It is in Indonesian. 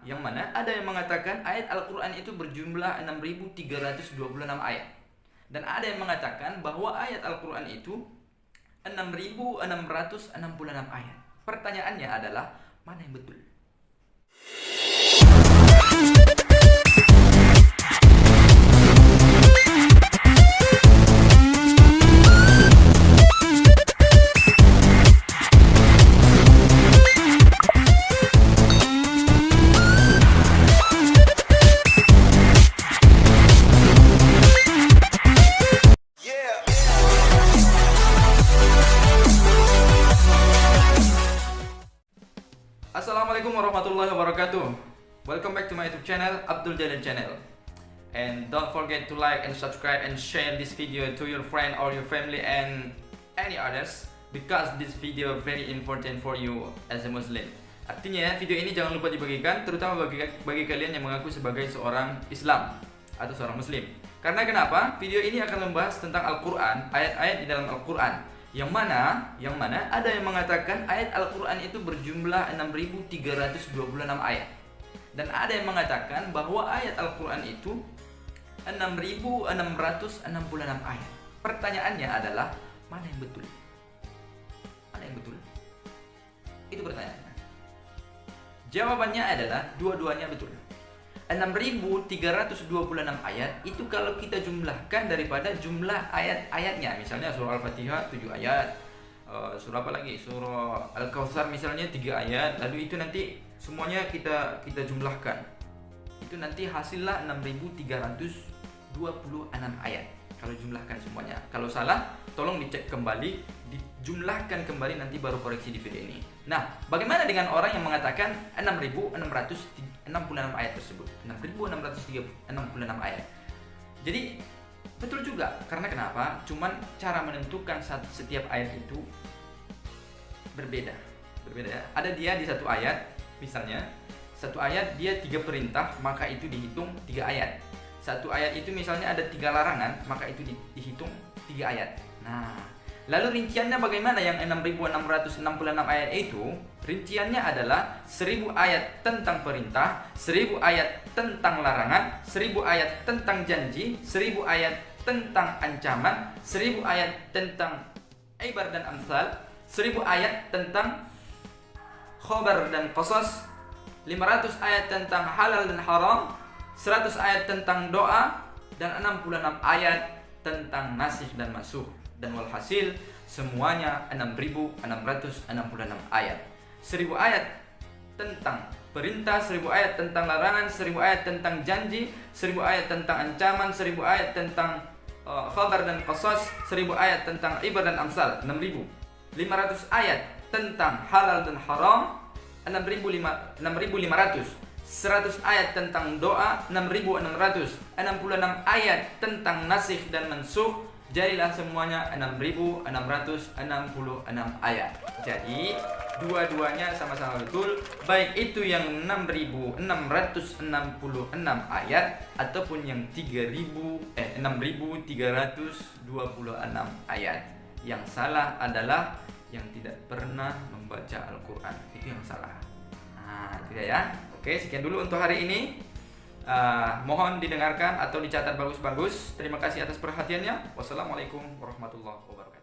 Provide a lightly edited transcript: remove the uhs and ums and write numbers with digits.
Yang mana ada yang mengatakan ayat Al-Quran itu berjumlah 6.326 ayat. Dan ada yang mengatakan bahwa ayat Al-Quran itu 6.666 ayat. Pertanyaannya adalah, mana yang betul? Assalamualaikum warahmatullahi wabarakatuh. Welcome back to my YouTube channel, Abdul Jalil Channel. And don't forget to like and subscribe and share this video to your friend or your family and any others, because this video very important for you as a Muslim. Artinya video ini jangan lupa dibagikan, terutama bagi kalian yang mengaku sebagai seorang Islam atau seorang Muslim. Karena kenapa? Video ini akan membahas tentang Al-Quran, ayat-ayat di dalam Al-Quran. Yang mana ada yang mengatakan ayat Al-Quran itu berjumlah 6.326 ayat. Dan ada yang mengatakan bahwa ayat Al-Quran itu 6.666 ayat. Pertanyaannya adalah, mana yang betul? Mana yang betul? Itu pertanyaannya. Jawabannya adalah dua-duanya betul. 6.326 ayat itu kalau kita jumlahkan daripada jumlah ayat-ayatnya. Misalnya surah Al-Fatihah 7 ayat, surah apa lagi? Surah Al-Kautsar misalnya 3 ayat. Lalu itu nanti semuanya kita jumlahkan. Itu nanti hasillah 6.326 ayat kalau jumlahkan semuanya. Kalau salah, tolong dicek kembali, dijumlahkan kembali, nanti baru koreksi di video ini. Nah, bagaimana dengan orang yang mengatakan 6.666 ayat tersebut? 6.636 ayat. Jadi betul juga, karena kenapa? Cuman cara menentukan setiap ayat itu berbeda ya. Ada dia di satu ayat, misalnya satu ayat dia 3 perintah, maka itu dihitung 3 ayat. Satu ayat itu misalnya ada 3 larangan, maka itu dihitung 3 ayat. Nah, lalu rinciannya bagaimana yang 6.666 ayat itu? Rinciannya adalah 1.000 ayat tentang perintah, 1.000 ayat tentang larangan, 1.000 ayat tentang janji, 1.000 ayat tentang ancaman, 1.000 ayat tentang ibar dan amsal, 1.000 ayat tentang khobar dan qasas, 500 ayat tentang halal dan haram, 100 ayat tentang doa, dan 66 ayat tentang nasikh dan mansuh. Dan walhasil semuanya 6.666 ayat. 1.000 ayat tentang perintah, 1.000 ayat tentang larangan, 1.000 ayat tentang janji, 1.000 ayat tentang ancaman, 1.000 ayat tentang khabar dan qasas, 1.000 ayat tentang ibar dan amsal, 6.000. 500 ayat tentang halal dan haram, 6.500. 100 ayat tentang doa, 6.600. 66 ayat tentang nasikh dan mansuh, jadilah semuanya 6.666 ayat. Jadi dua-duanya sama-sama betul, baik itu yang 6.666 ayat ataupun yang 6.326 ayat. Yang salah adalah yang tidak pernah membaca Al-Quran, itu yang salah. Nah, tidak ya. Oke, sekian dulu untuk hari ini. Mohon didengarkan atau dicatat bagus-bagus. Terima kasih atas perhatiannya. Wassalamualaikum warahmatullahi wabarakatuh.